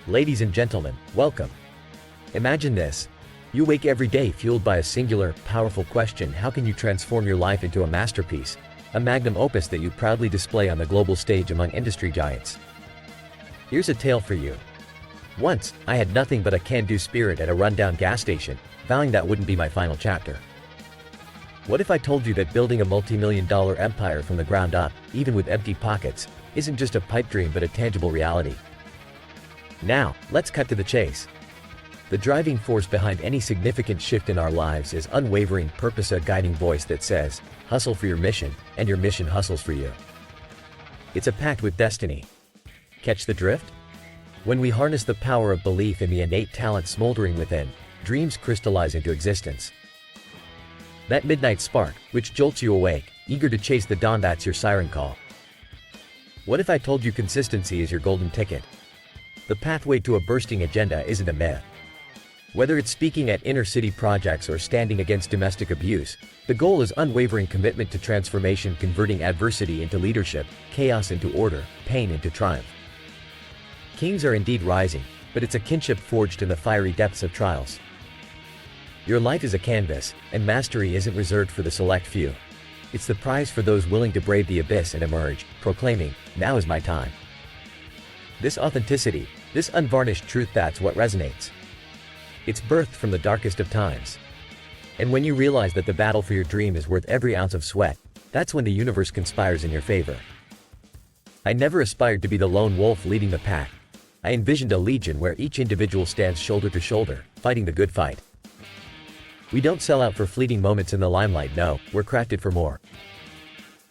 Ladies and gentlemen, welcome. Imagine this. You wake every day fueled by a singular, powerful question: how can you transform your life into a masterpiece, a magnum opus that you proudly display on the global stage among industry giants? Here's a tale for you. Once, I had nothing but a can-do spirit at a rundown gas station, vowing that wouldn't be my final chapter. What if I told you that building a multi-million-dollar empire from the ground up, even with empty pockets, isn't just a pipe dream but a tangible reality? Now, let's cut to the chase. The driving force behind any significant shift in our lives is unwavering purpose, a guiding voice that says, hustle for your mission, and your mission hustles for you. It's a pact with destiny. Catch the drift? When we harness the power of belief in the innate talent smoldering within, dreams crystallize into existence. That midnight spark, which jolts you awake, eager to chase the dawn, that's your siren call. What if I told you consistency is your golden ticket? The pathway to a bursting agenda isn't a myth. Whether it's speaking at inner-city projects or standing against domestic abuse, the goal is unwavering commitment to transformation, converting adversity into leadership, chaos into order, pain into triumph. Kings are indeed rising, but it's a kinship forged in the fiery depths of trials. Your life is a canvas, and mastery isn't reserved for the select few. It's the prize for those willing to brave the abyss and emerge, proclaiming, "Now is my time." This authenticity, this unvarnished truth, that's what resonates. It's birthed from the darkest of times. And when you realize that the battle for your dream is worth every ounce of sweat, that's when the universe conspires in your favor. I never aspired to be the lone wolf leading the pack. I envisioned a legion where each individual stands shoulder to shoulder, fighting the good fight. We don't sell out for fleeting moments in the limelight, no, we're crafted for more.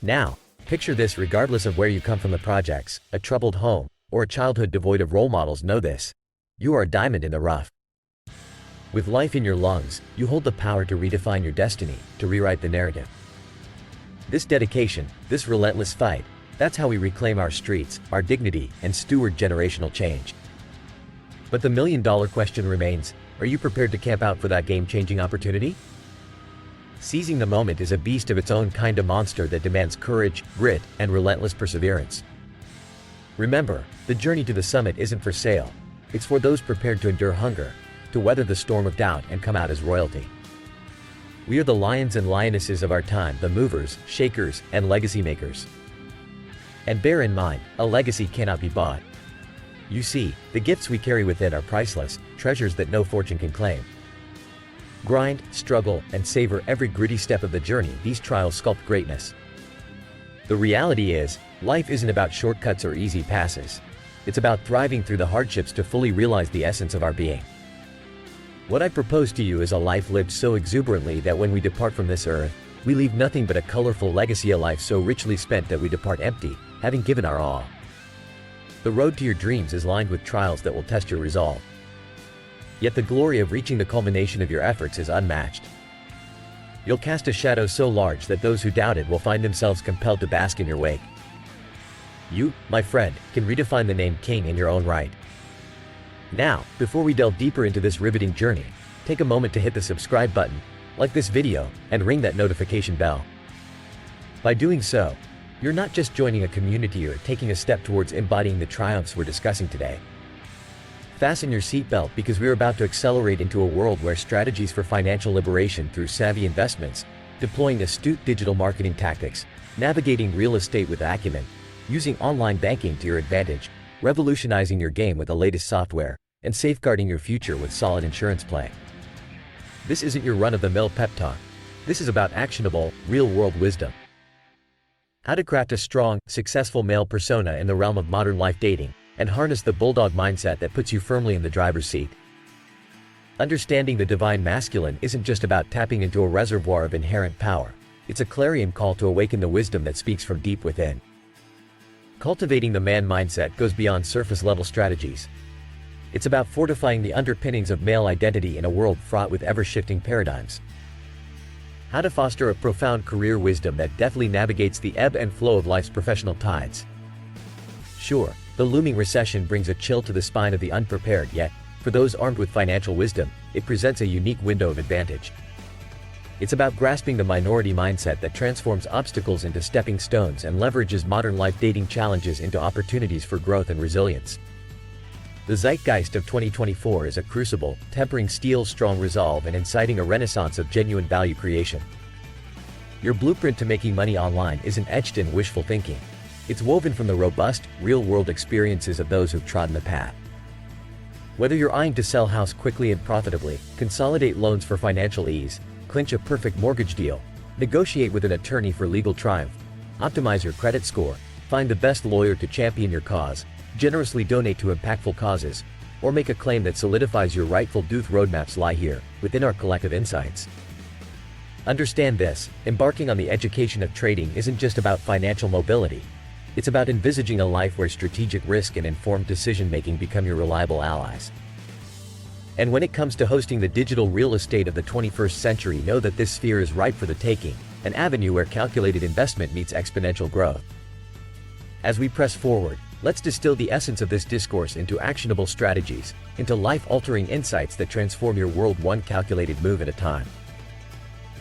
Now, picture this: regardless of where you come from, the projects, a troubled home, or a childhood devoid of role models, know this: you are a diamond in the rough. With life in your lungs, you hold the power to redefine your destiny, to rewrite the narrative. This dedication, this relentless fight, that's how we reclaim our streets, our dignity, and steward generational change. But the million-dollar question remains: are you prepared to camp out for that game-changing opportunity? Seizing the moment is a beast of its own kind, a monster that demands courage, grit, and relentless perseverance. Remember, the journey to the summit isn't for sale. It's for those prepared to endure hunger, to weather the storm of doubt and come out as royalty. We are the lions and lionesses of our time, the movers, shakers, and legacy makers. And bear in mind, a legacy cannot be bought. You see, the gifts we carry within are priceless, treasures that no fortune can claim. Grind, struggle, and savor every gritty step of the journey. These trials sculpt greatness. The reality is, life isn't about shortcuts or easy passes. It's about thriving through the hardships to fully realize the essence of our being. What I propose to you is a life lived so exuberantly that when we depart from this earth, we leave nothing but a colorful legacy, a life so richly spent that we depart empty, having given our all. The road to your dreams is lined with trials that will test your resolve. Yet the glory of reaching the culmination of your efforts is unmatched. You'll cast a shadow so large that those who doubted will find themselves compelled to bask in your wake. You, my friend, can redefine the name King in your own right. Now, before we delve deeper into this riveting journey, take a moment to hit the subscribe button, like this video, and ring that notification bell. By doing so, you're not just joining a community, you're taking a step towards embodying the triumphs we're discussing today. Fasten your seatbelt, because we're about to accelerate into a world where strategies for financial liberation through savvy investments, deploying astute digital marketing tactics, navigating real estate with acumen, using online banking to your advantage, revolutionizing your game with the latest software, and safeguarding your future with solid insurance play. This isn't your run-of-the-mill pep talk. This is about actionable, real-world wisdom. How to craft a strong, successful male persona in the realm of modern life dating, and harness the bulldog mindset that puts you firmly in the driver's seat. Understanding the divine masculine isn't just about tapping into a reservoir of inherent power. It's a clarion call to awaken the wisdom that speaks from deep within. Cultivating the man mindset goes beyond surface-level strategies. It's about fortifying the underpinnings of male identity in a world fraught with ever-shifting paradigms. How to foster a profound career wisdom that deftly navigates the ebb and flow of life's professional tides. Sure, the looming recession brings a chill to the spine of the unprepared, yet, for those armed with financial wisdom, it presents a unique window of advantage. It's about grasping the minority mindset that transforms obstacles into stepping stones and leverages modern life dating challenges into opportunities for growth and resilience. The zeitgeist of 2024 is a crucible, tempering steel's strong resolve and inciting a renaissance of genuine value creation. Your blueprint to making money online isn't etched in wishful thinking. It's woven from the robust, real-world experiences of those who've trodden the path. Whether you're eyeing to sell house quickly and profitably, consolidate loans for financial ease, clinch a perfect mortgage deal, negotiate with an attorney for legal triumph, optimize your credit score, find the best lawyer to champion your cause, generously donate to impactful causes, or make a claim that solidifies your rightful due, roadmaps lie here, within our collective insights. Understand this: embarking on the education of trading isn't just about financial mobility. It's about envisaging a life where strategic risk and informed decision-making become your reliable allies. And when it comes to hosting the digital real estate of the 21st century, know that this sphere is ripe for the taking, an avenue where calculated investment meets exponential growth. As we press forward, let's distill the essence of this discourse into actionable strategies, into life-altering insights that transform your world one calculated move at a time.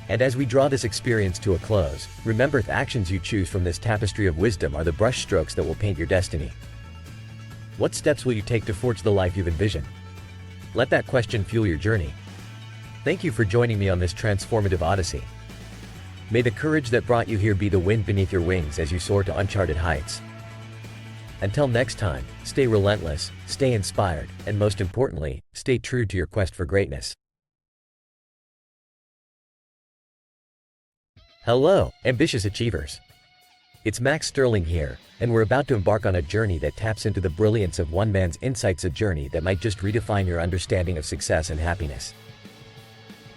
And as we draw this experience to a close, remember, the actions you choose from this tapestry of wisdom are the brushstrokes that will paint your destiny. What steps will you take to forge the life you've envisioned? Let that question fuel your journey. Thank you for joining me on this transformative odyssey. May the courage that brought you here be the wind beneath your wings as you soar to uncharted heights. Until next time, stay relentless, stay inspired, and most importantly, stay true to your quest for greatness. Hello, ambitious achievers. It's Max Sterling here, and we're about to embark on a journey that taps into the brilliance of one man's insights, a journey that might just redefine your understanding of success and happiness.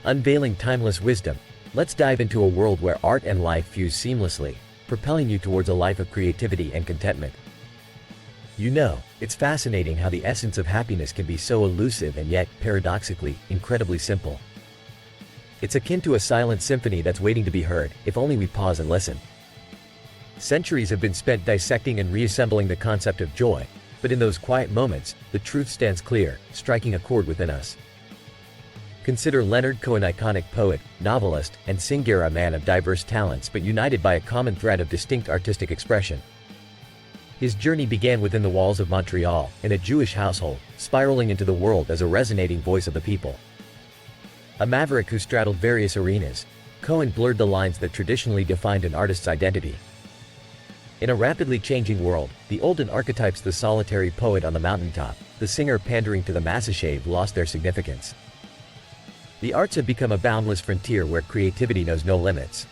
Unveiling timeless wisdom, let's dive into a world where art and life fuse seamlessly, propelling you towards a life of creativity and contentment. You know, it's fascinating how the essence of happiness can be so elusive and yet, paradoxically, incredibly simple. It's akin to a silent symphony that's waiting to be heard, if only we pause and listen. Centuries have been spent dissecting and reassembling the concept of joy, but in those quiet moments, the truth stands clear, striking a chord within us. Consider Leonard Cohen, iconic poet, novelist, and singer, a man of diverse talents but united by a common thread of distinct artistic expression. His journey began within the walls of Montreal, in a Jewish household, spiraling into the world as a resonating voice of the people. A maverick who straddled various arenas, Cohen blurred the lines that traditionally defined an artist's identity. In a rapidly changing world, the olden archetypes, the solitary poet on the mountaintop, the singer pandering to the masses, have lost their significance. The arts have become a boundless frontier where creativity knows no limits.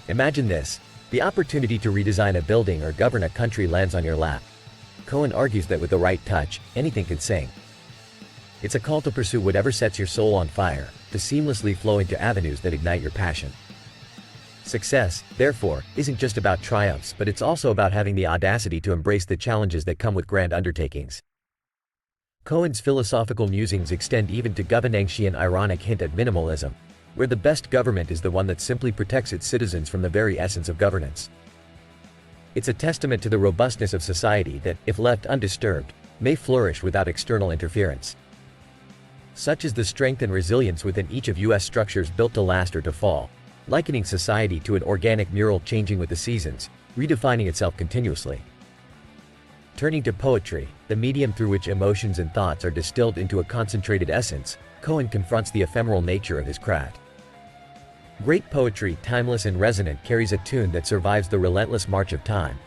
Imagine this: the opportunity to redesign a building or govern a country lands on your lap. Cohen argues that with the right touch, anything can sing. It's a call to pursue whatever sets your soul on fire, to seamlessly flow into avenues that ignite your passion. Success, therefore, isn't just about triumphs, but it's also about having the audacity to embrace the challenges that come with grand undertakings. Cohen's philosophical musings extend even to governance, an ironic hint at minimalism, where the best government is the one that simply protects its citizens from the very essence of governance. It's a testament to the robustness of society that, if left undisturbed, may flourish without external interference. Such is the strength and resilience within each of U.S. structures built to last or to fall, likening society to an organic mural changing with the seasons, redefining itself continuously. Turning to poetry, the medium through which emotions and thoughts are distilled into a concentrated essence, Cohen confronts the ephemeral nature of his craft. Great poetry, timeless and resonant, carries a tune that survives the relentless march of time.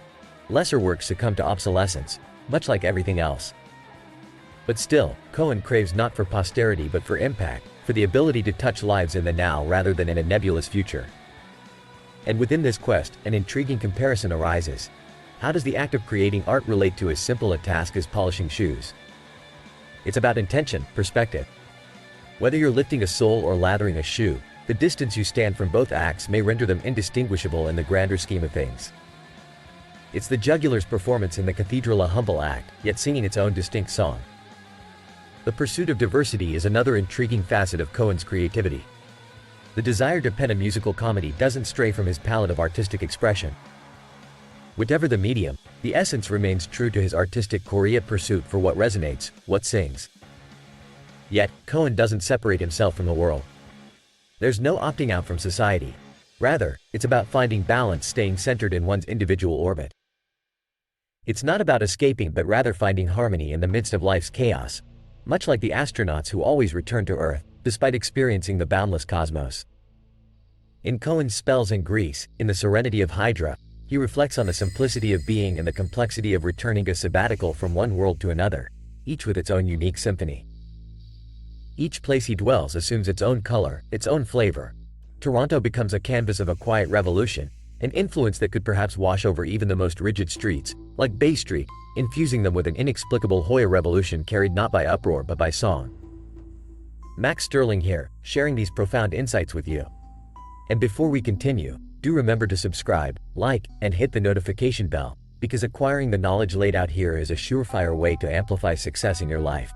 Lesser works succumb to obsolescence, much like everything else. But still, Cohen craves not for posterity but for impact, for the ability to touch lives in the now rather than in a nebulous future. And within this quest, an intriguing comparison arises. How does the act of creating art relate to as simple a task as polishing shoes? It's about intention, perspective. Whether you're lifting a soul or lathering a shoe, the distance you stand from both acts may render them indistinguishable in the grander scheme of things. It's the jugular's performance in the cathedral, a humble act, yet singing its own distinct song. The pursuit of diversity is another intriguing facet of Cohen's creativity. The desire to pen a musical comedy doesn't stray from his palette of artistic expression. Whatever the medium, the essence remains true to his artistic core, a pursuit for what resonates, what sings. Yet, Cohen doesn't separate himself from the world. There's no opting out from society. Rather, it's about finding balance, staying centered in one's individual orbit. It's not about escaping but rather finding harmony in the midst of life's chaos, much like the astronauts who always return to Earth, despite experiencing the boundless cosmos. In Cohen's Spells in Greece, in the Serenity of Hydra, he reflects on the simplicity of being and the complexity of returning a sabbatical from one world to another, each with its own unique symphony. Each place he dwells assumes its own color, its own flavor. Toronto becomes a canvas of a quiet revolution, an influence that could perhaps wash over even the most rigid streets, like Bay Street, infusing them with an inexplicable Hoya revolution carried not by uproar but by song. Max Sterling here, sharing these profound insights with you. And before we continue, do remember to subscribe, like, and hit the notification bell, because acquiring the knowledge laid out here is a surefire way to amplify success in your life.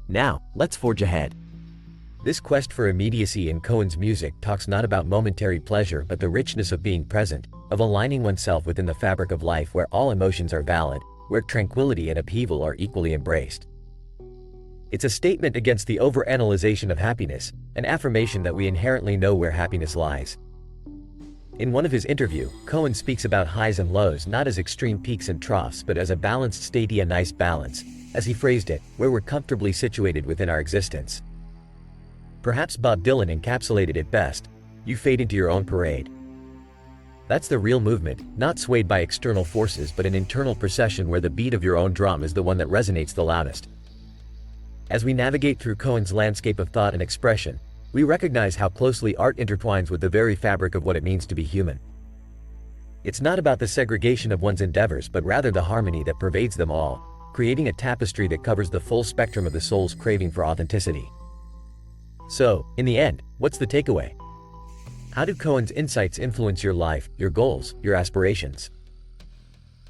Now, let's forge ahead. This quest for immediacy in Cohen's music talks not about momentary pleasure but the richness of being present, of aligning oneself within the fabric of life where all emotions are valid, where tranquility and upheaval are equally embraced. It's a statement against the overanalyzation of happiness, an affirmation that we inherently know where happiness lies. In one of his interviews, Cohen speaks about highs and lows not as extreme peaks and troughs but as a balanced state, a nice balance, as he phrased it, where we're comfortably situated within our existence. Perhaps Bob Dylan encapsulated it best: you fade into your own parade. That's the real movement, not swayed by external forces but an internal procession where the beat of your own drum is the one that resonates the loudest. As we navigate through Cohen's landscape of thought and expression, we recognize how closely art intertwines with the very fabric of what it means to be human. It's not about the segregation of one's endeavors but rather the harmony that pervades them all, creating a tapestry that covers the full spectrum of the soul's craving for authenticity. So, in the end, what's the takeaway? How do Cohen's insights influence your life, your goals, your aspirations?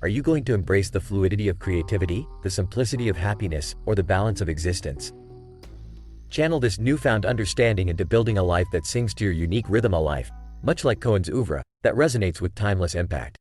Are you going to embrace the fluidity of creativity, the simplicity of happiness, or the balance of existence? Channel this newfound understanding into building a life that sings to your unique rhythm, a life, much like Cohen's oeuvre, that resonates with timeless impact.